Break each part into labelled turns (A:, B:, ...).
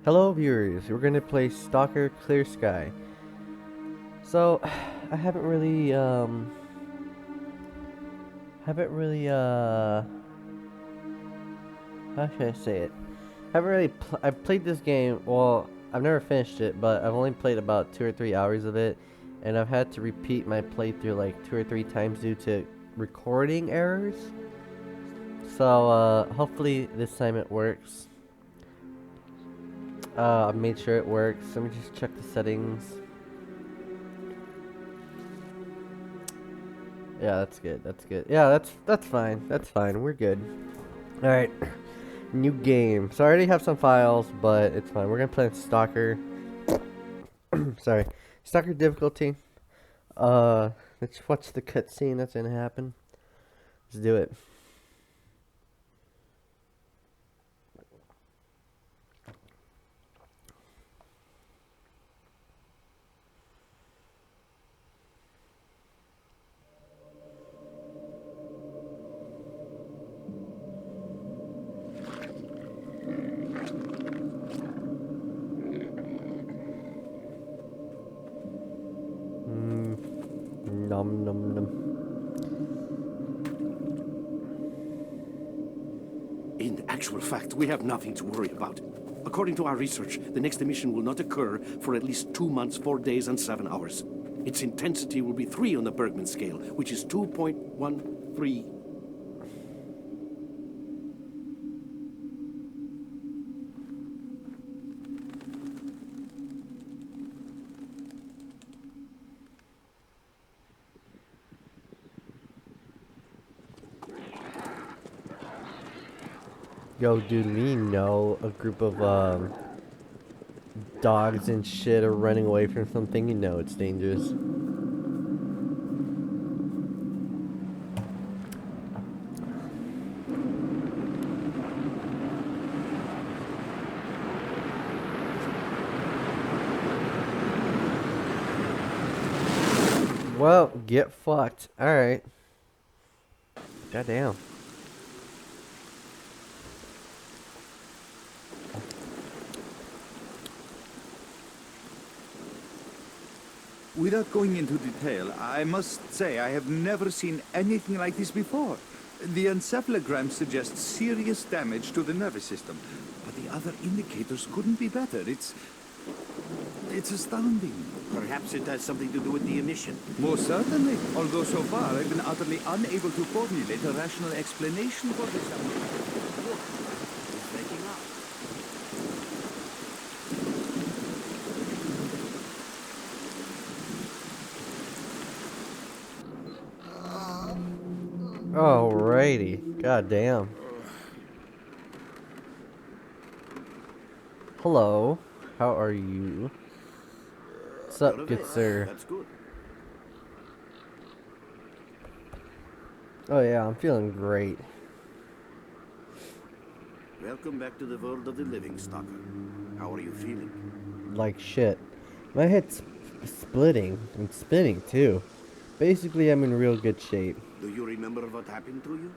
A: Hello viewers, we're gonna play Stalker Clear Sky. So, I haven't really, how should I say it? I've played this game, well, I've never finished it, but I've only played about 2 or 3 hours of it, and I've had to repeat my playthrough like 2 or 3 times due to recording errors. So, hopefully this time it works. I made sure it works. Let me just check the settings. Yeah, that's good. That's good. Yeah, that's fine. That's fine. We're good. All right. New game. So I already have some files, but it's fine. We're gonna play Stalker. Sorry, Stalker difficulty. Let's watch the cutscene that's gonna happen. Let's do it. Nom nom nom.
B: In actual fact, we have nothing to worry about. According to our research, the next emission will not occur for at least 2 months, 4 days, and 7 hours. Its intensity will be 3 on the Bergman scale, which is 2.13.
A: Yo, dude, we know a group of dogs and shit are running away from something. You know it's dangerous. Well, get fucked. Alright. Goddamn.
C: Without going into detail, I must say I have never seen anything like this before. The encephalogram suggests serious damage to the nervous system, but the other indicators couldn't be better. It's astounding.
B: Perhaps it has something to do with the emission.
C: Most certainly, although so far I've been utterly unable to formulate a rational explanation for this.
B: Look, it's waking up.
A: Alrighty. Goddamn. Hello. How are you? What's up, good sir?
B: That's good.
A: Oh yeah, I'm feeling great.
B: Welcome back to the world of the living, Stalker. How are you feeling?
A: Like shit. My head's splitting and spinning too. Basically, I'm in real good shape.
B: Do you remember what happened to you?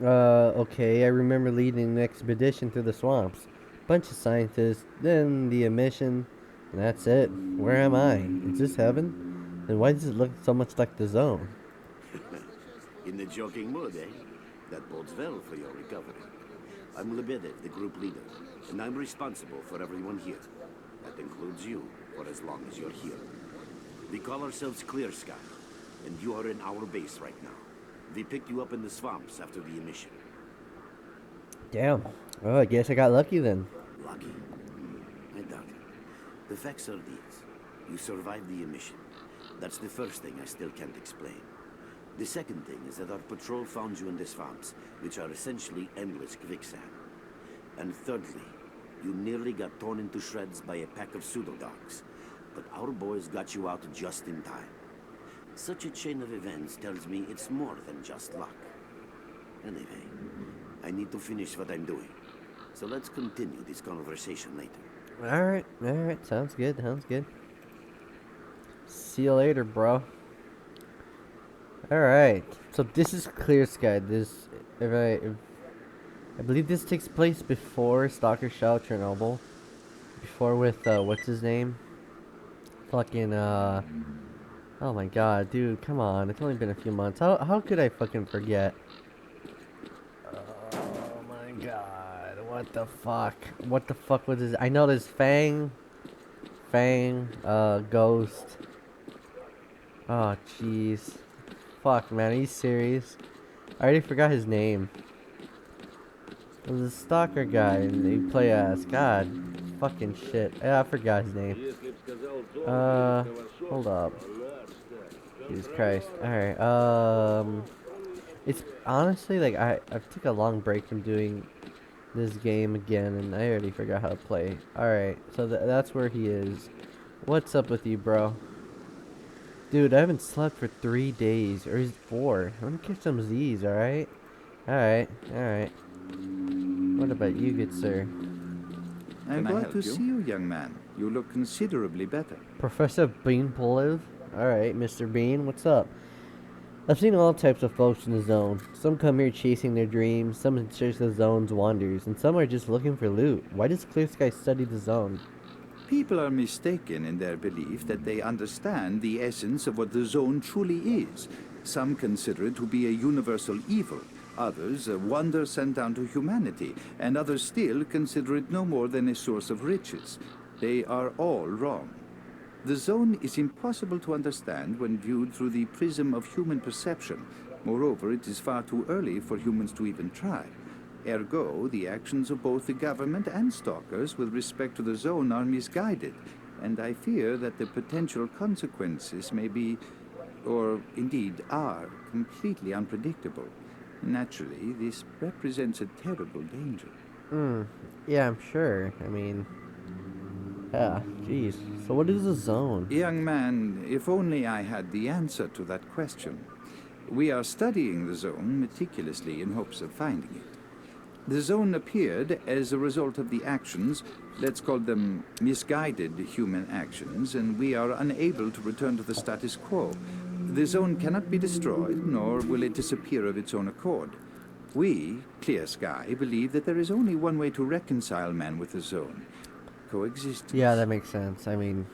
A: Okay, I remember leading an expedition through the swamps. Bunch of scientists, then the emission, and that's it. Where am I? Is this heaven? Then why does it look so much like the zone?
B: In the joking mood, eh? That bodes well for your recovery. I'm Lebedev, the group leader, and I'm responsible for everyone here. That includes you, for as long as you're here. We call ourselves Clear Sky, and you are in our base right now. We picked you up in the swamps after the emission.
A: Damn. Oh, I guess I got lucky then.
B: Lucky? I doubt it. The facts are these. You survived the emission. That's the first thing I still can't explain. The second thing is that our patrol found you in the swamps, which are essentially endless quicksand. And thirdly, you nearly got torn into shreds by a pack of pseudo-dogs. But our boys got you out just in time. Such a chain of events tells me it's more than just luck. Anyway, I need to finish what I'm doing. So let's continue this conversation later.
A: Alright, sounds good. See you later, bro. Alright, so this is Clear Sky. I believe this takes place before Stalker Shell Chernobyl. before with what's his name? Fucking oh my god, dude, come on. It's only been a few months. How could I fucking forget? Oh my god, what the fuck? What the fuck was his? I know there's Fang, Ghost. Oh jeez. Fuck, man, are you serious? I already forgot his name. It was a stalker guy, and he play as God. Fucking shit. Yeah, I forgot his name. Hold up. Jesus Christ. Alright, it's honestly like I took a long break from doing this game again, and I already forgot how to play. Alright, so that's where he is. What's up with you, bro? Dude, I haven't slept for 3 days, or is it 4? Let me get some Z's, alright? Alright, alright. What about you, good sir?
C: I'm glad to see you, young man. You look considerably better.
A: Professor Beanpolev? Alright, Mr. Bean, what's up? I've seen all types of folks in the zone. Some come here chasing their dreams, some in search of the zone's wonders, and some are just looking for loot. Why does Clear Sky study the zone?
C: People are mistaken in their belief that they understand the essence of what the zone truly is. Some consider it to be a universal evil, others a wonder sent down to humanity, and others still consider it no more than a source of riches. They are all wrong. The zone is impossible to understand when viewed through the prism of human perception. Moreover, it is far too early for humans to even try. Ergo, the actions of both the government and stalkers with respect to the zone are misguided, and I fear that the potential consequences may be, or indeed are, completely unpredictable. Naturally, this represents a terrible danger.
A: Yeah, I'm sure. I mean, yeah, jeez. So what is a zone?
C: Young man, if only I had the answer to that question. We are studying the zone meticulously in hopes of finding it. The zone appeared as a result of the actions, let's call them misguided human actions, and we are unable to return to the status quo. The zone cannot be destroyed, nor will it disappear of its own accord. We, Clear Sky, believe that there is only one way to reconcile man with the zone. Coexistence.
A: Yeah, that makes sense. I mean,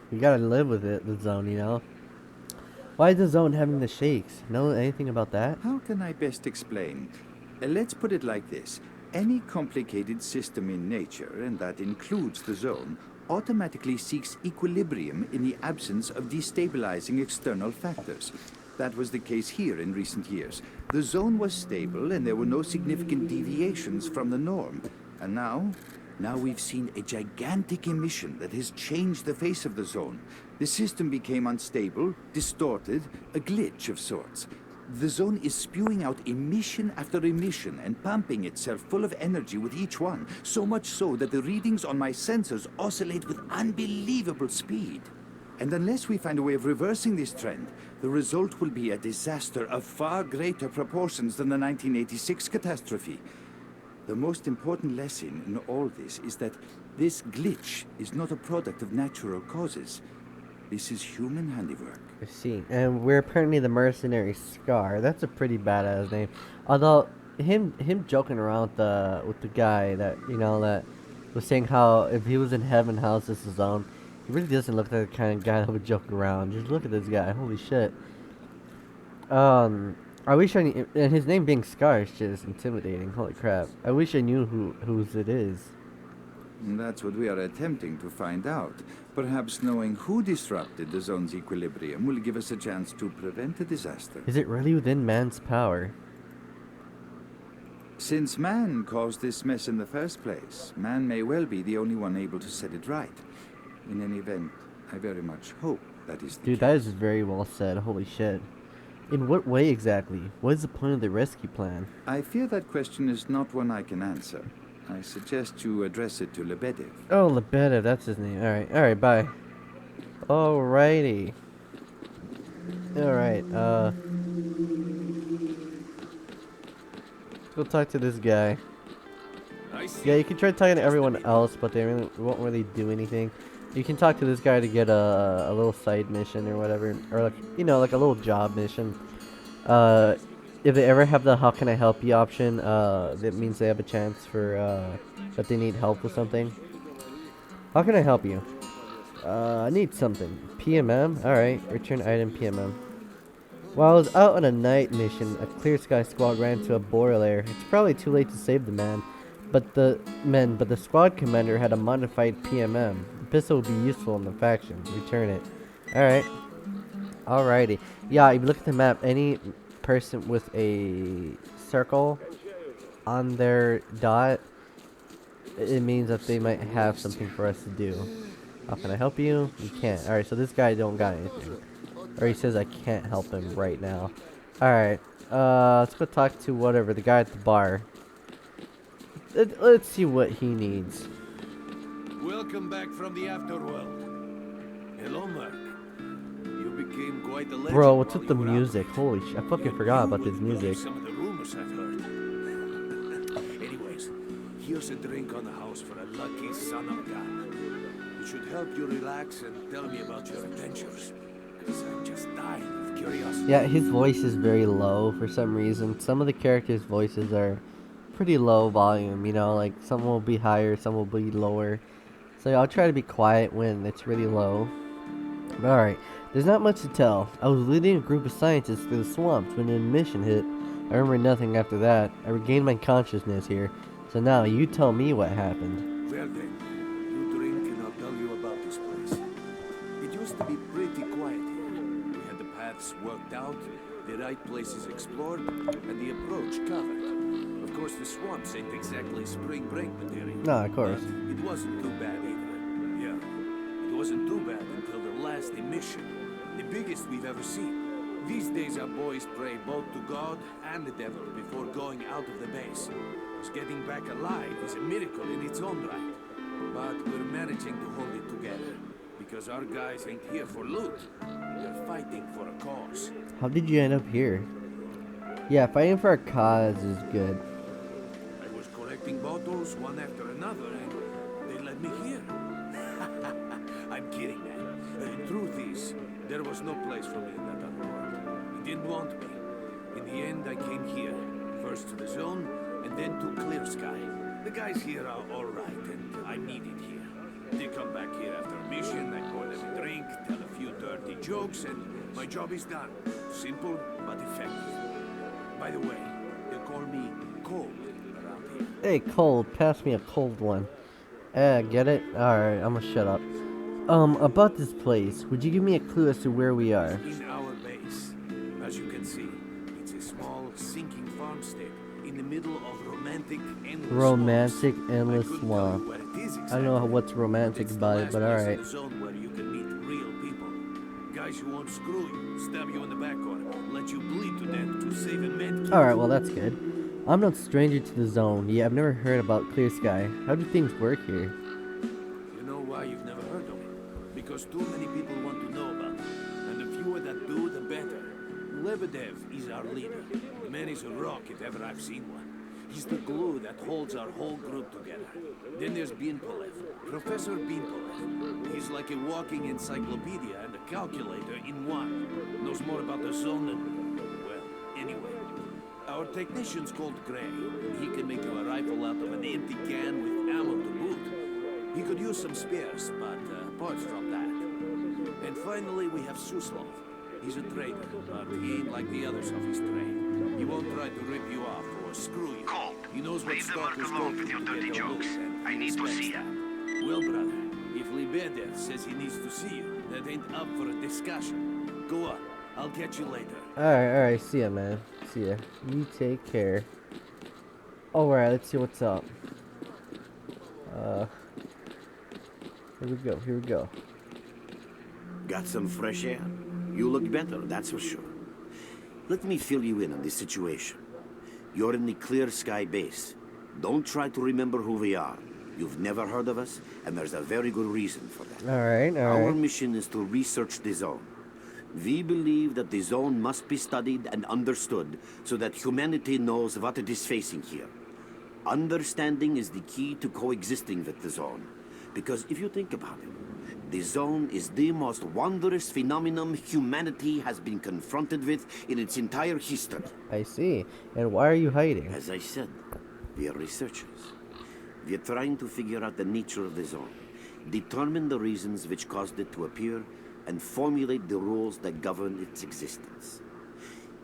A: you gotta live with it, the zone, you know? Why is the zone having the shakes? Know anything about that?
C: How can I best explain? Let's put it like this. Any complicated system in nature, and that includes the zone, automatically seeks equilibrium in the absence of destabilizing external factors. That was the case here in recent years. The zone was stable and there were no significant deviations from the norm. And now we've seen a gigantic emission that has changed the face of the zone. The system became unstable, distorted, a glitch of sorts. The zone is spewing out emission after emission and pumping itself full of energy with each one, so much so that the readings on my sensors oscillate with unbelievable speed. And unless we find a way of reversing this trend, the result will be a disaster of far greater proportions than the 1986 catastrophe. The most important lesson in all this is that this glitch is not a product of natural causes. This is human handiwork.
A: I see. And we're apparently the mercenary Scar. That's a pretty badass name. Although him joking around with the guy that that was saying how if he was in heaven, how's this his own? He really doesn't look like the kind of guy that would joke around. Just look at this guy. Holy shit. I wish I knew, and his name being Scar is just intimidating. Holy crap. I wish I knew whose it is.
C: That's what we are attempting to find out. Perhaps knowing who disrupted the zone's equilibrium will give us a chance to prevent a disaster.
A: Is it really within man's power?
C: Since man caused this mess in the first place, man may well be the only one able to set it right. In any event, I very much hope that is the
A: Dude,
C: case.
A: that is very well said. Holy shit. In what way exactly? What is the point of the rescue plan?
C: I fear that question is not one I can answer. I suggest you address it to Lebedev.
A: Oh, Lebedev, that's his name. Alright, bye. Alrighty. Alright, let's go talk to this guy. Yeah, you can try talking to everyone else, but they really won't really do anything. You can talk to this guy to get a little side mission or whatever, or like like a little job mission. If they ever have the "How can I help you" option, that means they have a chance for that they need help with something. How can I help you? I need something. PMM? Alright, return item PMM. While I was out on a night mission, a clear sky squad ran into a borer lair. It's probably too late to save the but the squad commander had a modified PMM. The pistol would be useful in the faction. Return it. Alright. Alrighty. Yeah, if you look at the map, any person with a circle on their dot, it means that they might have something for us to do. How can I help you? You can't. Alright, so this guy don't got anything. Or he says I can't help him right now. Alright. Let's go talk to whatever, the guy at the bar. Let's see what he needs.
D: Welcome back from the Afterworld. Hello, Mark. You became quite a legend.
A: Bro, what's with the
D: while you were
A: music?
D: out.
A: Holy shit, I fucking forgot about this
D: You would believe
A: music.
D: some of the rumors I've heard. Anyways, here's a drink on the house for a lucky son of a gun. It should help you relax and tell me about your adventures. Because I'm just dying of curiosity.
A: Yeah, his voice is very low for some reason. Some of the characters' voices are pretty low volume, you know, like some will be higher, some will be lower. So I'll try to be quiet when it's really low. But alright, there's not much to tell. I was leading a group of scientists through the swamps when an emission hit. I remember nothing after that. I regained my consciousness here. So now you tell me what happened.
D: Well then, you drink and I'll tell you about this place. It used to be pretty quiet here. We had the paths worked out, the right places explored, and the approach covered. Of course, the swamps ain't exactly spring break material.
A: No, of course.
D: But it wasn't too bad either. Yeah, it wasn't too bad until the last emission. The biggest we've ever seen. These days our boys pray both to God and the devil before going out of the base. Because getting back alive is a miracle in its own right. But we're managing to hold it together. Because our guys ain't here for loot. They're fighting for a cause.
A: How did you end up here? Yeah, fighting for a cause is good.
D: I was collecting bottles one after another and they led me here. I'm kidding, man. The truth is, there was no place for me in that other world. He didn't want me. In the end, I came here. First to the zone, and then to Clear Sky. The guys here are alright, and I'm needed here. They come back here after a mission, I pour them a drink, tell a few dirty jokes, and my job is done. Simple, but effective. By the way, they call me Cold around here.
A: Hey, cold, pass me a cold one. Get it? Alright, I'm gonna shut up. About this place, would you give me a clue as to where we are?
D: In our base. As you can see, it's a small, sinking farmstead in the middle of romantic, endless
A: Romantic,
D: swamps.
A: endless
D: I couldn't
A: swamp.
D: tell you where it is
A: I don't know
D: exactly.
A: what's romantic
D: It's the
A: about it,
D: last
A: but
D: place in
A: alright.
D: the zone where you can meet real people. Guys who won't screw you, stab you in the back or let you bleed to death to save a med kit.
A: Alright, well that's good. I'm no stranger to the zone. Yeah, I've never heard about Clear Sky. How do things work here?
D: You know why you've never heard of it? Because too many people want to know about it. And the fewer that do, the better. Lebedev is our leader. The man is a rock if ever I've seen one. He's the glue that holds our whole group together. Then there's Beanpolev, Professor Beanpolev. He's like a walking encyclopedia and a calculator in one. Knows more about the zone than, well, anyway. Our technician's called Gray. He can make you a rifle out of an empty can with ammo to boot. He could use some spares, but apart from that. And finally, we have Suslov. He's a trader, but he ain't like the others of his trade. He won't try to rip you off or screw you.
E: Cold.
D: He knows what
E: Leave the mark
D: stalkers
E: alone
D: go
E: with your
D: through to
E: dirty
D: get their
E: jokes.
D: loot, and
E: I
D: he
E: need to
D: respects
E: see
D: that.
E: ya.
D: Well, brother, if Lebedev says he needs to see you, that ain't up for a discussion. Go on. I'll catch you later.
A: Alright, see ya, man. See ya. You take care. Alright, let's see what's up. Here we go.
B: Got some fresh air? You look better, that's for sure. Let me fill you in on this situation. You're in the Clear Sky base. Don't try to remember who we are. You've never heard of us, and there's a very good reason for that.
A: Alright.
B: Our mission is to research the zone. We believe that the zone must be studied and understood so that humanity knows what it is facing here. Understanding is the key to coexisting with the zone. Because if you think about it, the zone is the most wondrous phenomenon humanity has been confronted with in its entire history.
A: I see. And why are you hiding?
B: As I said, we are researchers. We are trying to figure out the nature of the zone. determine the reasons which caused it to appear, and formulate the rules that govern its existence.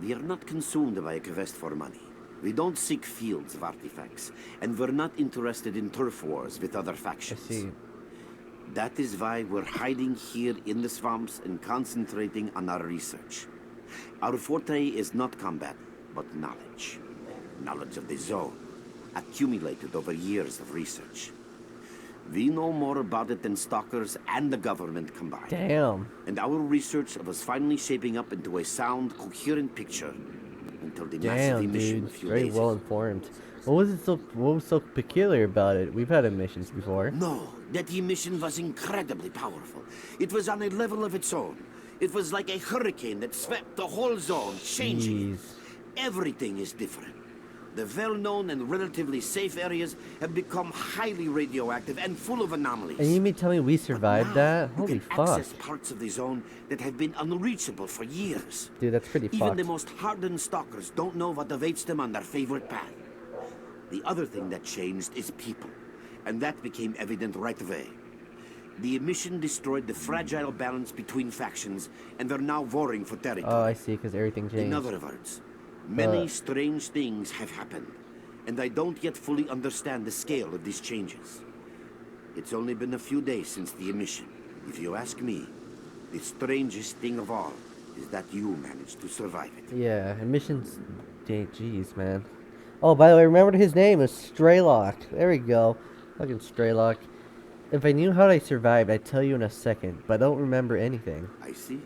B: We are not consumed by a quest for money. We don't seek fields of artifacts, and we're not interested in turf wars with other
A: I
B: factions.
A: see.
B: That is why we're hiding here in the swamps and concentrating on our research. Our forte is not combat, but knowledge. Knowledge of the zone, accumulated over years of research. We know more about it than stalkers and the government combined.
A: Damn.
B: And our research was finally shaping up into a sound, coherent picture until the massive
A: Damn,
B: emission
A: dude.
B: a few
A: Very
B: days
A: well
B: ago.
A: informed. What was so peculiar about it? We've had emissions before.
B: No, that emission was incredibly powerful. It was on a level of its own. It was like a hurricane that swept the whole zone, changing it.
A: Jeez.
B: Everything is different. The well-known and relatively safe areas have become highly radioactive and full of anomalies.
A: And you mean tell me we
B: But
A: survived
B: now,
A: that?
B: you
A: Holy
B: can
A: fuck.
B: access parts of the zone that have been unreachable for years.
A: Dude, that's pretty
B: Even
A: fucked.
B: the most hardened stalkers don't know what awaits them on their favorite path. The other thing that changed is people, and that became evident right away. The emission destroyed the fragile balance between factions, and they're now warring for territory.
A: Oh, I see, because everything changed.
B: In other words, many strange things have happened, and I don't yet fully understand the scale of these changes. It's only been a few days since the emission. If you ask me, the strangest thing of all is that you managed to survive it.
A: Yeah, emissions. Jeez, man. Oh, by the way, remember his name is Straylock. There we go. Fucking Straylock. If I knew how I survived, I'd tell you in a second, but I don't remember anything.
B: I see.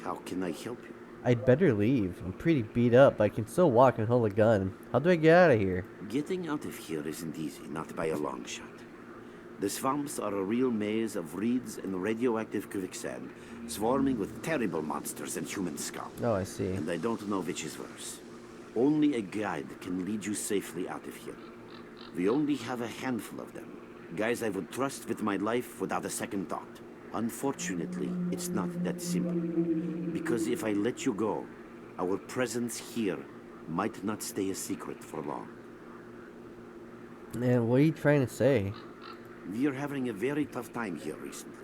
B: How can I help you?
A: I'd better leave. I'm pretty beat up, but I can still walk and hold a gun. How do I get out of here?
B: Getting out of here isn't easy, not by a long shot. The swamps are a real maze of reeds and radioactive quicksand, swarming with terrible monsters and human scum.
A: Oh, I see.
B: And I don't know which is worse. Only a guide can lead you safely out of here. We only have a handful of them. Guys I would trust with my life without a second thought. Unfortunately, it's not that simple. Because if I let you go, our presence here might not stay a secret for long.
A: Man, what are you trying to say?
B: We are having a very tough time here recently.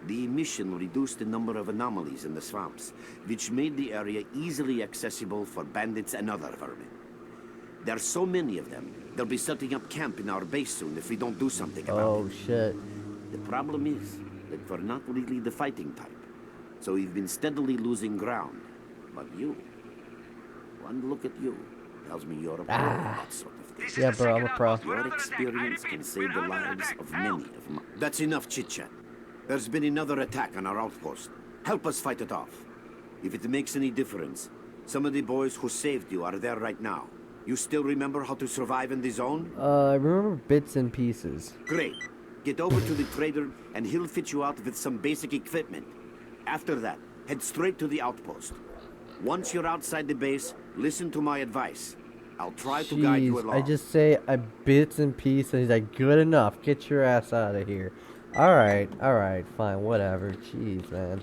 B: The emission reduced the number of anomalies in the swamps, which made the area easily accessible for bandits and other vermin. There are so many of them, they'll be setting up camp in our base soon if we don't do something about
A: Oh,
B: it.
A: shit.
B: The problem is that we're not really the fighting type, so we've been steadily losing ground. But you, one look at you, tells me you're a pro at that sort of thing.
A: Yeah, bro, I'm a pro.
B: Your experience can save the lives of many of my... That's enough chit-chat. There's been another attack on our outpost. Help us fight it off. If it makes any difference, some of the boys who saved you are there right now. You still remember how to survive in the zone?
A: I remember bits and pieces.
B: Great. Get over to the trader and he'll fit you out with some basic equipment. After that, head straight to the outpost. Once you're outside the base, listen to my advice. I'll try to guide you
A: Jeez,
B: along.
A: I just say bits and pieces, and he's like, good enough. Get your ass out of here. Alright, fine, whatever. Jeez, man.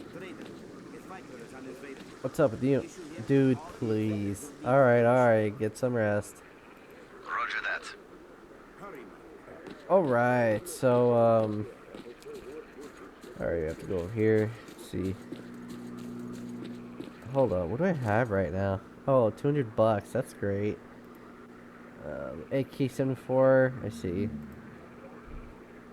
A: What's up with you? Dude, please. Alright, get some rest.
E: Roger that.
A: Alright, so, alright, you have to go over here. Let's see. Hold on, what do I have right now? Oh, $200, that's great. AK-74, I see.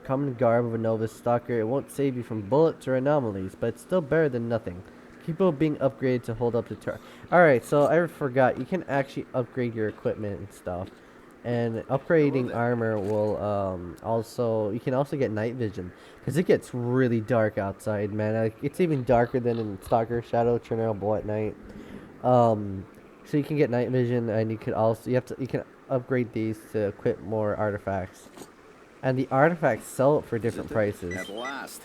A: Common garb of a novice stalker. It won't save you from bullets or anomalies, but it's still better than nothing. Capable of being upgraded to hold up the turret. Alright, so I forgot. You can actually upgrade your equipment and stuff. And upgrading armor will also... You can also get night vision. Because it gets really dark outside, man. It's even darker than in Stalker, Shadow, Chernobyl at night. So you can get night vision, and you could also... You can upgrade these to equip more artifacts. And the artifacts sell it for different prices.
E: At last.